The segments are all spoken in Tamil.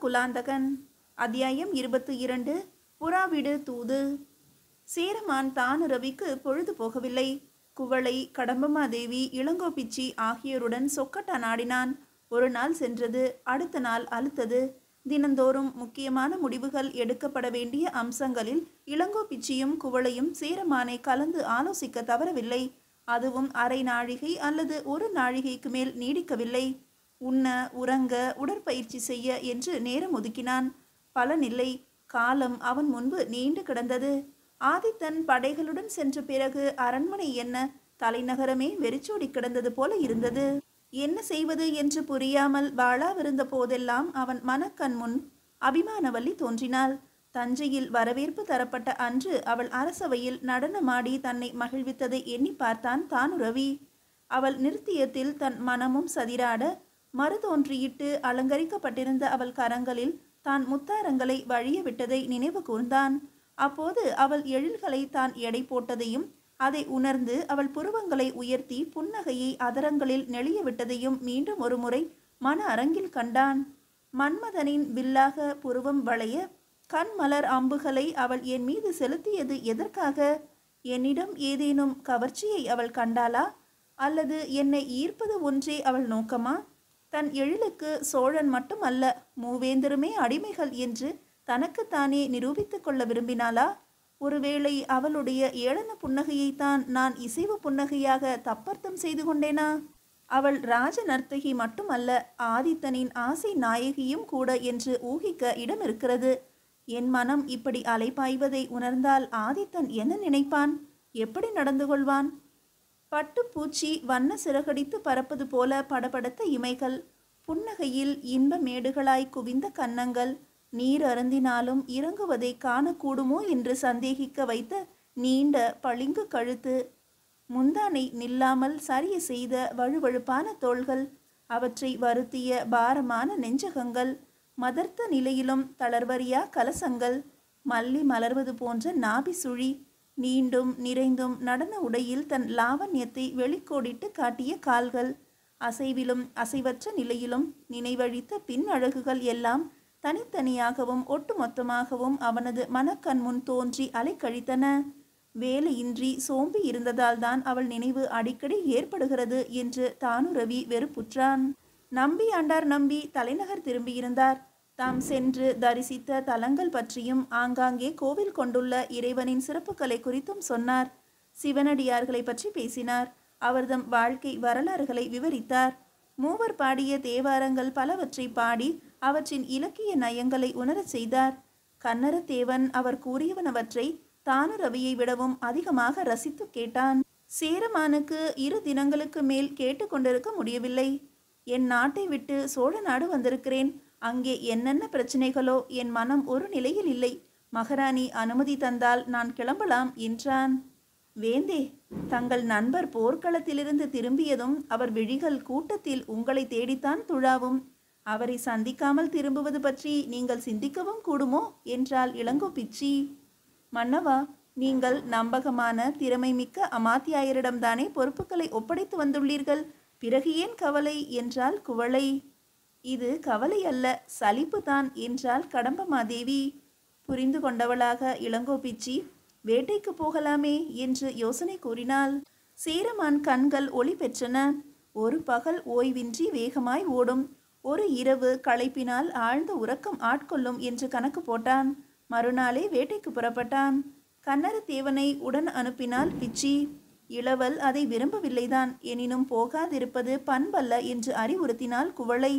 குலாந்தகன். அத்தியாயம் 22. புறாவிடு தூது. சேரமான் தானுரவிக்கு பொழுது போகவில்லை. குவளை, கடம்பமாதேவி, இளங்கோபிச்சி ஆகியோருடன் சொக்கட்டா நாடினான். ஒரு நாள் சென்றது, அடுத்த நாள் அலுத்தது. தினந்தோறும் முக்கியமான முடிவுகள் எடுக்கப்பட வேண்டிய அம்சங்களில் இளங்கோபிச்சியும் குவளையும் சேரமானை கலந்து ஆலோசிக்க தவறவில்லை. அதுவும் அரை நாழிகை அல்லது ஒரு நாழிகைக்கு மேல் நீடிக்கவில்லை. உண்ண, உறங்க, உடற்பயிற்சி செய்ய என்று நேரம் ஒதுக்கினான். பலனில்லை. காலம் அவன் முன்பு நீண்டு கிடந்தது. ஆதித்தன் படைகளுடன் சென்ற பிறகு அரண்மனை என்ன, தலைநகரமே வெறிச்சோடி கிடந்தது போல இருந்தது. என்ன செய்வது என்று புரியாமல் வாழாவிருந்த போதெல்லாம் அவன் மனக்கண் முன் அபிமானவல்லி தோன்றினாள். தஞ்சையில் வரவேற்பு தரப்பட்ட அன்று அவள் அரசவையில் நடனமாடி தன்னை மகிழ்வித்ததை எண்ணி பார்த்தான் தானுரவி. அவள் நிருத்தியத்தில் தன் மனமும் சதிராட மறுதோன்றியிட்டு அலங்கரிக்கப்பட்டிருந்த அவள் கரங்களில் தான் முத்தாரங்களை வழிய விட்டதை நினைவு கூர்ந்தான். அப்போது அவள் எழில்களை தான் எடை போட்டதையும் அதை உணர்ந்து அவள் புருவங்களை உயர்த்தி புன்னகையை அதரங்களில் நெளிய விட்டதையும் மீண்டும் ஒரு முறை மன அரங்கில் கண்டான். மன்மதனின் வில்லாக புருவம் வளைய கண்மலர் அம்புகளை அவள் என் மீது செலுத்தியது எதற்காக? என்னிடம் ஏதேனும் கவர்ச்சியை அவள் கண்டாளா? அல்லது என்னை ஈர்ப்பது ஒன்றே அவள் நோக்கமா? தன் எழிலுக்கு சோழன் மட்டும் அல்ல, மூவேந்தருமே அடிமைகள் என்று தனக்குத்தானே நிரூபித்து கொள்ள விரும்பினாளா? ஒருவேளை அவளுடைய ஏளன புன்னகையைத்தான் நான் இசைவு புன்னகையாக தப்பர்த்தம் செய்து கொண்டேனா? அவள் ராஜ நர்த்தகி மட்டுமல்ல, ஆதித்தனின் ஆசை நாயகியும் கூட என்று ஊகிக்க இடம் இருக்கிறது. என் மனம் இப்படி அலைபாய்வதை உணர்ந்தால் ஆதித்தன் என்ன நினைப்பான்? எப்படி நடந்து கொள்வான்? பட்டுப்பூச்சி வண்ண சிறகடித்து பறப்பது போல படபடத்த இமைகள், புன்னகையில் இன்ப மேடுகளாய் குவிந்த கன்னங்கள், நீர் அருந்தினாலும் இறங்குவதை காணக்கூடுமோ என்று சந்தேகிக்க வைத்த நீண்ட பளிங்கு கழுத்து, முந்தானை நில்லாமல் சரிய செய்த வழுவழுப்பான தோள்கள், அவற்றை வருத்திய பாரமான நெஞ்சகங்கள், மதர்த்த நிலையிலும் தளர்வறியா கலசங்கள், மல்லி மலர்வது போன்ற நாபி சுழி, நீண்டும் நிறைந்தும் நடன உடையில் தன் லாவண்யத்தை வெளிக்கோடிட்டு காட்டிய கால்கள், அசைவிலும் அசைவற்ற நிலையிலும் நினைவழித்த பின் அழகுகள் எல்லாம் தனித்தனியாகவும் ஒட்டுமொத்தமாகவும் அவனது மனக்கண் முன் தோன்றி அலைக்கழித்தன. வேலையின்றி சோம்பி இருந்ததால் தான் அவள் நினைவு அடிக்கடி ஏற்படுகிறது என்று தானுரவி வெறுப்புற்றான். நம்பி ஆண்டார் நம்பி தலைநகர் திரும்பியிருந்தார். தாம் சென்று தரிசித்த தலங்கள் பற்றியும் ஆங்காங்கே கோவில் கொண்டுள்ள இறைவனின் சிறப்புகளை குறித்தும் சொன்னார். சிவனடியார்களை பற்றி பேசினார். அவர்தம் வாழ்க்கை வரலாறுகளை விவரித்தார். மூவர் பாடிய தேவாரங்கள் பலவற்றை பாடி அவற்றின் இலக்கிய நயங்களை உணரச் செய்தார். கன்னரத்தேவன் அவர் கூறியவனவற்றை தானுரவியை விடவும் அதிகமாக ரசித்து கேட்டான். சேரமானுக்கு 2 தினங்களுக்கு மேல் கேட்டுக்கொண்டிருக்க முடியவில்லை. என் நாட்டை விட்டு சோழ நாடு வந்திருக்கிறேன். அங்கே என்னென்ன பிரச்சனைகளோ, என் மனம் ஒரு நிலையில் இல்லை. மகாராணி அனுமதி தந்தால் நான் கிளம்பலாம் என்றான். வேந்தே, தங்கள் நண்பர் போர்க்களத்திலிருந்து திரும்பியதும் அவர் விழிகள் கூட்டத்தில் உங்களை தேடித்தான் துழாவும். அவரை சந்திக்காமல் திரும்புவது பற்றி நீங்கள் சிந்திக்கவும் கூடுமோ என்றாள் இளங்கோபிச்சி. மன்னவா, நீங்கள் நம்பகமான திறமை மிக்க அமாத்தியாயரிடம்தானே பொறுப்புகளை ஒப்படைத்து வந்துள்ளீர்கள். பிறகு ஏன் கவலை என்றாள் குவளை. இது கவலை அல்ல, சலிப்பு தான் என்றாள் கடம்பமாதேவி. புரிந்து கொண்டவளாக இளங்கோபிச்சி, வேட்டைக்கு போகலாமே என்று யோசனை கூறினாள். சேரமான் கண்கள் ஒளி பெற்றன. ஒரு பகல் ஓய்வின்றி வேகமாய் ஓடும், ஒரு இரவு களைப்பினால் ஆழ்ந்த உறக்கம் ஆட்கொள்ளும் என்று கணக்கு போட்டான். மறுநாளே வேட்டைக்கு புறப்பட்டான். கன்னரத்தேவனை உடன் அனுப்பினாள் பிச்சி. இளவல் அதை விரும்பவில்லைதான். எனினும் போகாதிருப்பது பண்பல்ல என்று அறிவுறுத்தினாள் குவளை.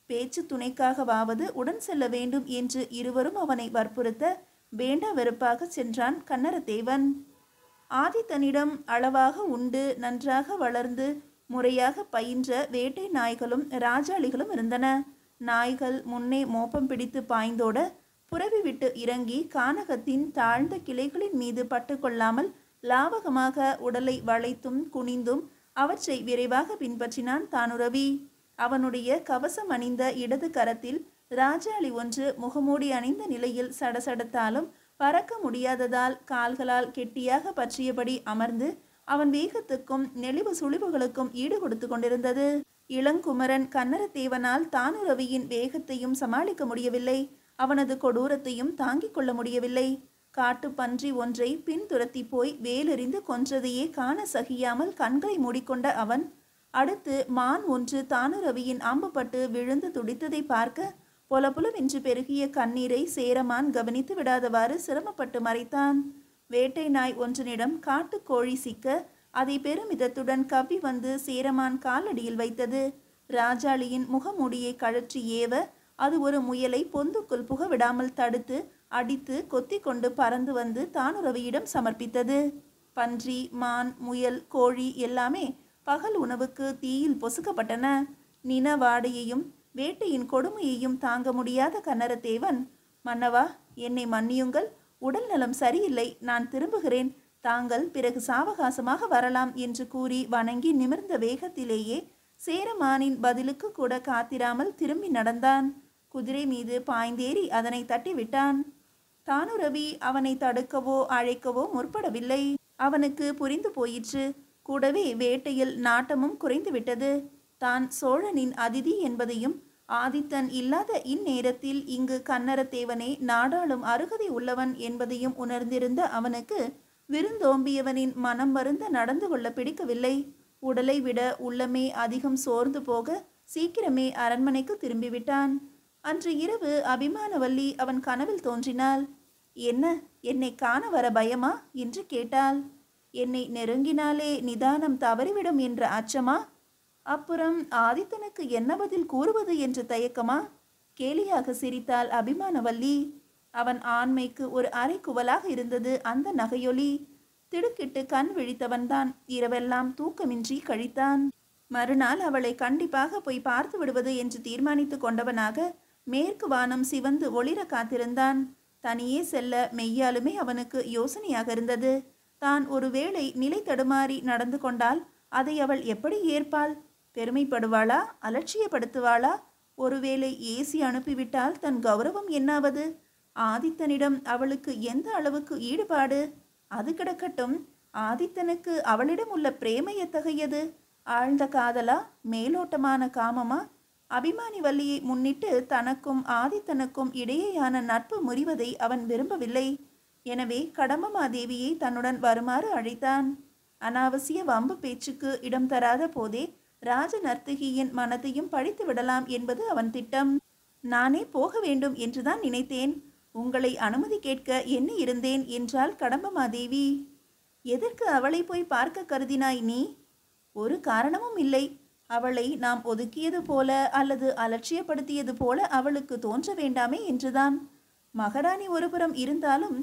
பேச்சு துணைக்காகவாவது உடன் செல்ல வேண்டும் என்று இருவரும் அவனை வற்புறுத்த வேண்டா வெறுப்பாக சென்றான் கன்னரத்தேவன். ஆதித்தனிடம் அளவாக உண்டு நன்றாக வளர்ந்து முறையாக பயின்ற வேட்டை நாய்களும் ராஜாளிகளும் இருந்தன. நாய்கள் முன்னே மோப்பம் பிடித்து பாய்ந்தோட, புரவி விட்டு இறங்கி கானகத்தின் தாழ்ந்த கிளைகளின் மீது பட்டுக்கொள்ளாமல் லாவகமாக உடலை வளைத்தும் குனிந்தும் அவற்றை விரைவாக பின்பற்றினான் தானுரவி. அவனுடைய கவசம் அணிந்த இடது கரத்தில் ராஜாளி ஒன்று முகமூடி அணிந்த நிலையில் சடசடத்தாலும் பறக்க முடியாததால் கால்களால் கெட்டியாக பற்றியபடி அமர்ந்து அவன் வேகத்துக்கும் நெளிவு சுழிவுகளுக்கும் ஈடு கொடுத்து கொண்டிருந்தது. இளங்குமரன் கன்னரத்தேவனால் தானுரவியின் வேகத்தையும் சமாளிக்க முடியவில்லை. அவனது கொடூரத்தையும் தாங்கிக் கொள்ள முடியவில்லை. காட்டு பன்றி ஒன்றை பின்துரத்தி போய் வேலெறிந்து கொன்றதையே காண சகியாமல் கண்களை மூடிக்கொண்ட அவன் அடுத்து மான் ஒன்று தானுரவியின் அம்புப்பட்டு விழுந்து துடித்ததை பார்க்க பொலபுலவென்று பெருகிய கண்ணீரை சேரமான் கவனித்து விடாதவாறு சிரமப்பட்டு மறைத்தான். வேட்டை நாய் ஒன்றனிடம் காட்டுக்கோழி சிக்க அதை பெருமிதத்துடன் கவ்வி வந்து சேரமான் காலடியில் வைத்தது. ராஜாளியின் முகமூடியை கழற்றி ஏவ அது ஒரு முயலை பொந்துக்குள் புக விடாமல் தடுத்து அடித்து கொத்தி கொண்டு பறந்து வந்து தானுரவியிடம் சமர்ப்பித்தது. பன்றி, மான், முயல், கோழி எல்லாமே பகல் உணவுக்கு தீயில் பொசுக்கப்பட்டன. நின வாடையையும் வேட்டையின் கொடுமையையும் தாங்க முடியாத கன்னரத்தேவன், மன்னவா, என்னை மன்னியுங்கள், உடல் நலம் சரியில்லை, நான் திரும்புகிறேன், தாங்கள் பிறகு சாவகாசமாக வரலாம் என்று கூறி வணங்கி நிமிர்ந்த வேகத்திலேயே சேரமானின் பதிலுக்கு கூட காத்திராமல் திரும்பி நடந்தான். குதிரை மீது பாய்ந்தேறி அதனை தட்டிவிட்டான். தானுரவி அவனை தடுக்கவோ அழைக்கவோ முற்படவில்லை. அவனுக்கு புரிந்து போயிற்று. கூடவே வேட்டையில் நாட்டமும் குறைந்துவிட்டது. தான் சோழனின் அதிதி என்பதையும் ஆதித்தன் இல்லாத இந்நேரத்தில் இங்கு கன்னரத்தேவனே நாடாளும் அருகதை உள்ளவன் என்பதையும் உணர்ந்திருந்த அவனுக்கு விருந்தோம்பியவனின் மனம் வருந்த நடந்து கொள்ள பிடிக்கவில்லை. உடலை விட உள்ளமே அதிகம் சோர்ந்து போக சீக்கிரமே அரண்மனைக்கு திரும்பிவிட்டான். அன்று இரவு அபிமானவல்லி அவன் கனவில் தோன்றினாள். என்ன, என்னை காண வர பயமா என்று கேட்டாள். என்னை நெருங்கினாலே நிதானம் தவறிவிடும் என்ற அச்சமா? அப்புறம் ஆதித்தனுக்கு என்ன பதில் கூறுவது என்ற தயக்கமா? கேலியாக சிரித்தாள் அபிமானவல்லி. அவன் ஆண்மைக்கு ஒரு அரைக்குவலாக இருந்தது அந்த நகையொலி. திடுக்கிட்டு கண் விழித்தவன்தான் இரவெல்லாம் தூக்கமின்றி கழித்தான். மறுநாள் அவளை கண்டிப்பாக போய் பார்த்து விடுவது என்று தீர்மானித்து கொண்டவனாக மேற்கு வானம் சிவந்து ஒளிர காத்திருந்தான். தனியே செல்ல மெய்யாலுமே அவனுக்கு யோசனையாக இருந்தது. தான் ஒருவேளை நிலை தடுமாறி நடந்து கொண்டால் அதை அவள் எப்படி ஏற்பாள்? பெருமைப்படுவாளா? அலட்சியப்படுத்துவாளா? ஒருவேளை ஏசி அனுப்பிவிட்டால் தன் கௌரவம் என்னாவது? ஆதித்தனிடம் அவளுக்கு எந்த அளவுக்கு ஈடுபாடு? அது கிடக்கட்டும், ஆதித்தனுக்கு அவளிடம் உள்ள பிரேமை எத்தகையது? ஆழ்ந்த காதலா? மேலோட்டமான காமமா? அபிமானி வள்ளியை முன்னிட்டு தனக்கும் ஆதித்தனுக்கும் இடையேயான நட்பு முறிவதை அவன் விரும்பவில்லை. எனவே கடம்பமாதேவியை தன்னுடன் வருமாறு அழைத்தான். அனாவசிய வம்பு பேச்சுக்கு இடம் தராத போதே ராஜ நர்த்தகியின் மனதையும் பழித்து விடலாம் என்பது அவன் திட்டம். நானே போக வேண்டும் என்றுதான் நினைத்தேன். உங்களை அனுமதி கேட்க எண்ணி இருந்தேன் என்றாள் கடம்பமாதேவி. எதற்கு அவளை போய் பார்க்க கருதினாய் நீ? ஒரு காரணமும் இல்லை. அவளை நாம் ஒதுக்கியது போல அல்லது அலட்சியப்படுத்தியது போல அவளுக்கு தோன்ற வேண்டாமே என்றுதான். மகாராணி ஒருபுறம் இருந்தாலும்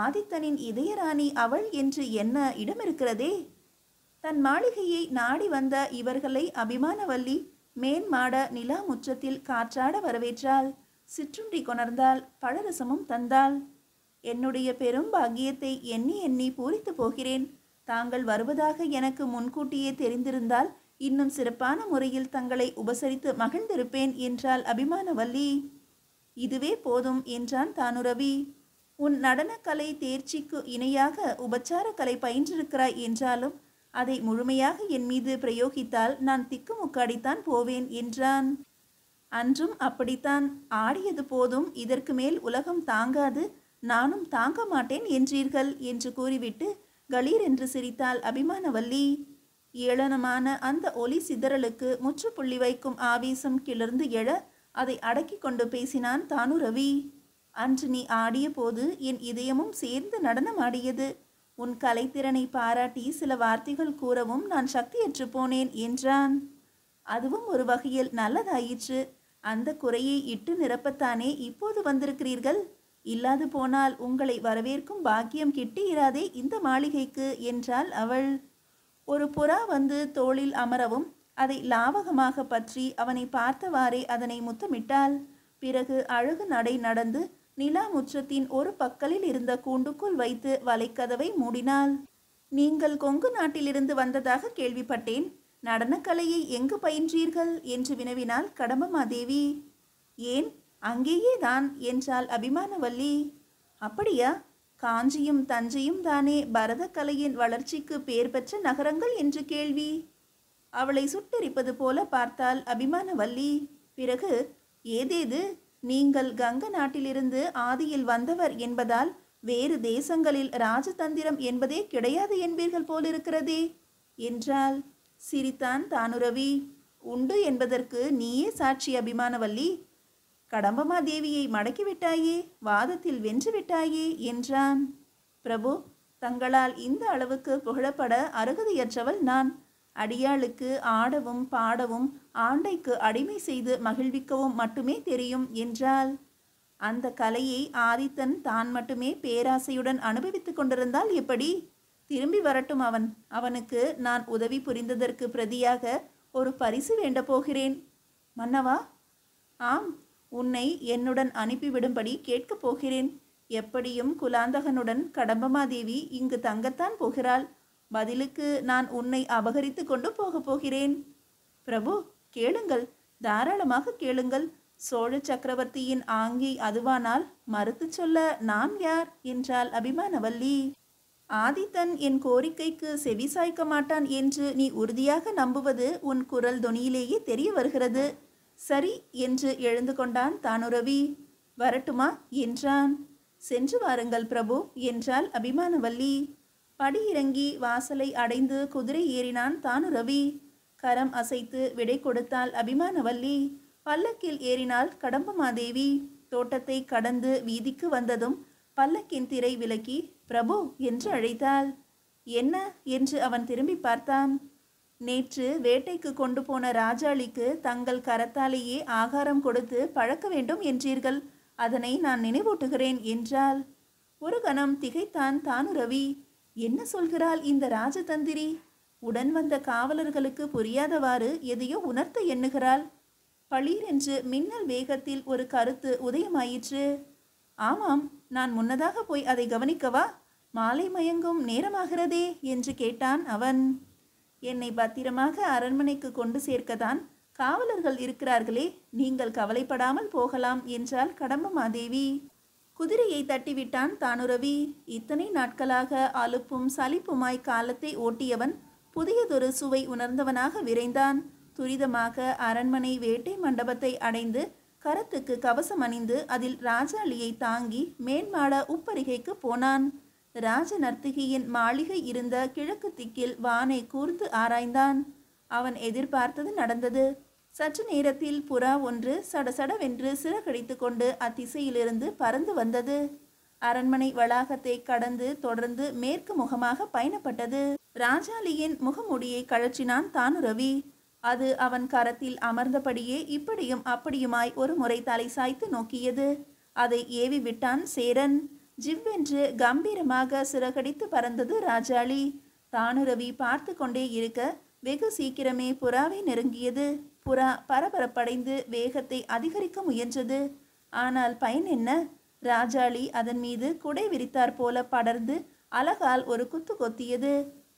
ஆதித்தனின் இதயராணி அவள் என்று என்ன இடம் இருக்கிறதே? தன் மாளிகையை நாடி வந்த இவர்களை அபிமானவல்லி மேன்மாட நிலா முற்றத்தில் காற்றாட வரவேற்றாள். சிற்றுண்டி கொணர்ந்தாள். பழரசமும் தந்தாள். என்னுடைய பெரும் பாக்கியத்தை எண்ணி எண்ணி பூரித்து போகிறேன். தாங்கள் வருவதாக எனக்கு முன்கூட்டியே தெரிந்திருந்தால் இன்னும் சிறப்பான முறையில் தங்களை உபசரித்து மகிழ்ந்திருப்பேன் என்றாள் அபிமானவல்லி. இதுவே போதும் என்றான் தானுரவி. உன் நடனக்கலை தேர்ச்சிக்கு இணையாக உபச்சார கலை பயின்றிருக்கிறாய் என்றாலும் அதை முழுமையாக என் மீது பிரயோகித்தால் நான் திக்குமுக்காடித்தான் போவேன் என்றான். அன்றும் அப்படித்தான். ஆடியது போதும், இதற்கு மேல் உலகம் தாங்காது, நானும் தாங்க மாட்டேன் என்றீர்கள் என்று கூறிவிட்டு கலீர் என்று சிரித்தாள் அபிமானவல்லி. ஏளனமான அந்த ஒலி சிதறலுக்கு முற்றுப்புள்ளி வைக்கும் ஆவேசம் கிளர்ந்து எழ அதை அடக்கி கொண்டு பேசினான் தானுரவி. அன்று நீ ஆடிய போது என் இதயமும் சேர்ந்து நடனமாடியது. உன் கலைத்திறனை பாராட்டி சில வார்த்தைகள் கூறவும் நான் சக்தியற்று போனேன் என்றான். அதுவும் ஒரு வகையில் நல்லதாயிற்று. அந்த குறையை இட்டு நிரப்பத்தானே இப்போது வந்திருக்கிறீர்கள். இல்லாது போனால் உங்களை வரவேற்கும் பாக்கியம் கிட்டியிராதே இந்த மாளிகைக்கு என்றாள் அவள். ஒரு புறா வந்து தோளில் அமரவும் அதை லாவகமாக பற்றி அவனை பார்த்தவாறே அதனை முத்தமிட்டாள். பிறகு அழகு நடை நடந்து நிலா முற்றத்தின் ஒரு பக்கலில் இருந்த கூண்டுக்குள் வைத்து வலைக்கதவை மூடினாள். நீங்கள் கொங்கு நாட்டிலிருந்து வந்ததாக கேள்விப்பட்டேன். நடனக்கலையை எங்கு பயின்றீர்கள் என்று வினவினாள் கடம்பமாதேவி. ஏன், அங்கேயே தான் என்றாள் அபிமானவல்லி. அப்படியா? காஞ்சியும் தஞ்சையும் தானே பரதக்கலையின் வளர்ச்சிக்கு பேர் பெற்ற நகரங்கள் என்று கேள்வி. அவளை சுட்டெரிப்பது போல பார்த்தாள் அபிமானவல்லி. பிறகு, ஏதேது, நீங்கள் கங்க நாட்டிலிருந்து ஆதியில் வந்தவர் என்பதால் வேறு தேசங்களில் ராஜதந்திரம் என்பதே கிடையாது என்பீர்கள் போலிருக்கிறதே என்றாள். சிரித்தான் தானுரவி. உண்டு என்பதற்கு நீயே சாட்சி அபிமானவல்லி. கடம்பமாதேவியை மடக்கிவிட்டாயே, வாதத்தில் வென்றுவிட்டாயே என்றான். பிரபு, தங்களால் இந்த அளவுக்கு புகழப்பட அருகதையற்றவள் நான். அடியாளுக்கு ஆடவும் பாடவும் ஆண்டைக்கு அடிமை செய்து மகிழ்விக்கவும் மட்டுமே தெரியும் என்றாள். அந்த கலையை ஆதித்தன் தான் மட்டுமே பேராசையுடன் அனுபவித்துக் கொண்டிருந்தால் எப்படி? திரும்பி வரட்டும் அவன். அவனுக்கு நான் உதவி புரிந்ததற்கு பிரதியாக ஒரு பரிசு வேண்ட போகிறேன். மன்னவா? ஆம், உன்னை என்னுடன் அனுப்பிவிடும்படி கேட்கப் போகிறேன். எப்படியும் குலாந்தகனுடன் கடம்பமாதேவி இங்கு தங்கத்தான் போகிறாள். பதிலுக்கு நான் உன்னை அபகரித்து கொண்டு போகப் போகிறேன். பிரபு, கேளுங்கள், தாராளமாக கேளுங்கள். சோழ சக்கரவர்த்தியின் ஆங்கி அதுவானால் மறுத்து சொல்ல நான் யார் என்றாள் அபிமானவல்லி. ஆதித்தன் என் கோரிக்கைக்கு செவி சாய்க்க மாட்டான் என்று நீ உறுதியாக நம்புவது உன் குரல் தொனியிலேயே தெரிய வருகிறது. சரி என்று எழுந்து கொண்டான் தானுரவி. வரட்டுமா என்றான். சென்று வாருங்கள் பிரபு என்றாள் அபிமானவல்லி. படியிறங்கி வாசலை அடைந்து குதிரை ஏறினான் தானுரவி. கரம் அசைத்து விடை கொடுத்தாள் அபிமானவல்லி. பல்லக்கில் ஏறினாள் கடம்பமாதேவி. தோட்டத்தை கடந்து வீதிக்கு வந்ததும் பல்லக்கின் திரை விலக்கி பிரபு என்று அழைத்தாள். என்ன என்று அவன் திரும்பி பார்த்தான். நேற்று வேட்டைக்கு கொண்டு போன ராஜாளிக்கு தங்கள் கரத்தாலேயே ஆகாரம் கொடுத்து பழக்க வேண்டும் என்றீர்கள். அதனை நான் நினைவூட்டுகிறேன் என்றாள். ஒரு கணம் திகைத்தான் தானுரவி. என்ன சொல்கிறாள் இந்த ராஜதந்திரி? உடன் வந்த காவலர்களுக்கு புரியாதவாறு எதையோ உணர்த்த எண்ணுகிறாள். பளீர் என்று மின்னல் வேகத்தில் ஒரு கருத்து உதயமாயிற்று. ஆமாம், நான் முன்னதாக போய் அதை கவனிக்கவா? மாலை மயங்கும் நேரமாகிறதே என்று கேட்டான் அவன். என்னை பத்திரமாக அரண்மனைக்கு கொண்டு சேர்க்கத்தான் காவலர்கள் இருக்கிறார்களே, நீங்கள் கவலைப்படாமல் போகலாம் என்றாள் கடம்பமாதேவி. குதிரையை தட்டிவிட்டான் தானுரவி. இத்தனை நாட்களாக அலுப்பும் சலிப்புமாய் காலத்தை ஓட்டியவன் புதியதொரு சுவை உணர்ந்தவனாக விரைந்தான். துரிதமாக அரண்மனை வேட்டை மண்டபத்தை அடைந்து கரத்துக்கு கவசம் அணிந்து அதில் ராஜாளியை தாங்கி மேன்மாட உப்பரிகைக்கு போனான். ராஜ நர்த்தகியின் மாளிகை இருந்த கிழக்கு திக்கில் வானை கூர்ந்து ஆராய்ந்தான். அவன் எதிர்பார்த்தது நடந்தது. சற்று நேரத்தில் புறா ஒன்று சடசடவென்று சிறகடித்து கொண்டு அத்திசையிலிருந்து பறந்து வந்தது. அரண்மனை வளாகத்தை கடந்து தொடர்ந்து மேற்கு முகமாக பயணப்பட்டது. ராஜாளியின் முகமுடியை கழற்றினான் தானுரவி. அது அவன் கரத்தில் அமர்ந்தபடியே இப்படியும் அப்படியுமாய் ஒரு முறை தலை சாய்த்து நோக்கியது. அதை ஏவி விட்டான் சேரன். ஜிவ்வென்று கம்பீரமாக சிறகடித்து பறந்தது ராஜாளி. தானுரவி பார்த்து கொண்டே இருக்க வெகு சீக்கிரமே புறாவை நெருங்கியது. புறா பரபரப்படைந்து வேகத்தை அதிகரிக்க முயன்றது. ஆனால் பயன் என்ன? ராஜாளி அதன் மீது குடை விரித்தாற் போல படர்ந்து அலகால் ஒரு குத்து கொத்தியது.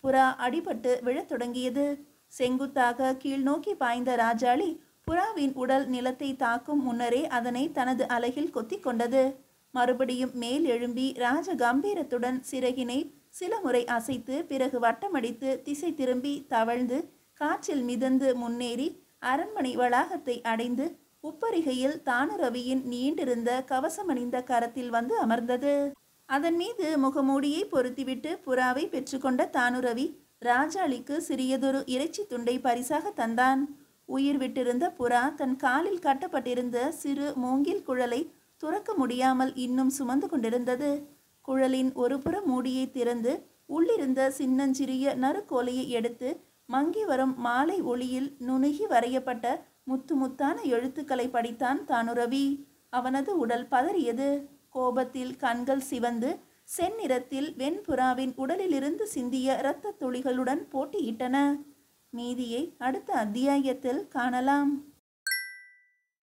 புறா அடிபட்டு விழத் தொடங்கியது. செங்குத்தாக கீழ் நோக்கி பாய்ந்த ராஜாளி புறாவின் உடல் நிலத்தை தாக்கும் முன்னரே அதனை தனது அலகில் கொத்தி கொண்டது. மறுபடியும் மேல் எழும்பி ராஜ கம்பீரத்துடன் சிறகினை சில முறை அசைத்து பிறகு வட்டமடித்து திசை திரும்பி தவழ்ந்து காற்றில் மிதந்து முன்னேறி அரண்மனை வளாகத்தை அடைந்து உப்பரிகையில் தானுரவியின் நீண்டிருந்த கவசமணிந்த கரத்தில் வந்து அமர்ந்தது. அதன் மீது முகமூடியை பொருத்திவிட்டு புறாவை பெற்றுக்கொண்ட தானுரவி ராஜாளிக்கு சிறியதொரு இறைச்சி துண்டை பரிசாக தந்தான். உயிர் விட்டிருந்த புறா தன் காலில் கட்டப்பட்டிருந்த சிறு மூங்கில் குழலை துறக்க முடியாமல் இன்னும் சுமந்து கொண்டிருந்தது. குழலின் ஒரு புற மூடியை திறந்து உள்ளிருந்த சின்னஞ்சிறிய நறுக்கோலையை எடுத்து மங்கி வரும் மாலை ஒளியில் நுணுகி வரையப்பட்ட முத்து முத்தான எழுத்துக்களை படித்தான் தானுரவி. அவனது உடல் பதறியது. கோபத்தில் கண்கள் சிவந்து செந்நிறத்தில் வெண்புறாவின் உடலிலிருந்து சிந்திய இரத்த துளிகளுடன் போட்டியிட்டன. மீதியை அடுத்த அத்தியாயத்தில் காணலாம்.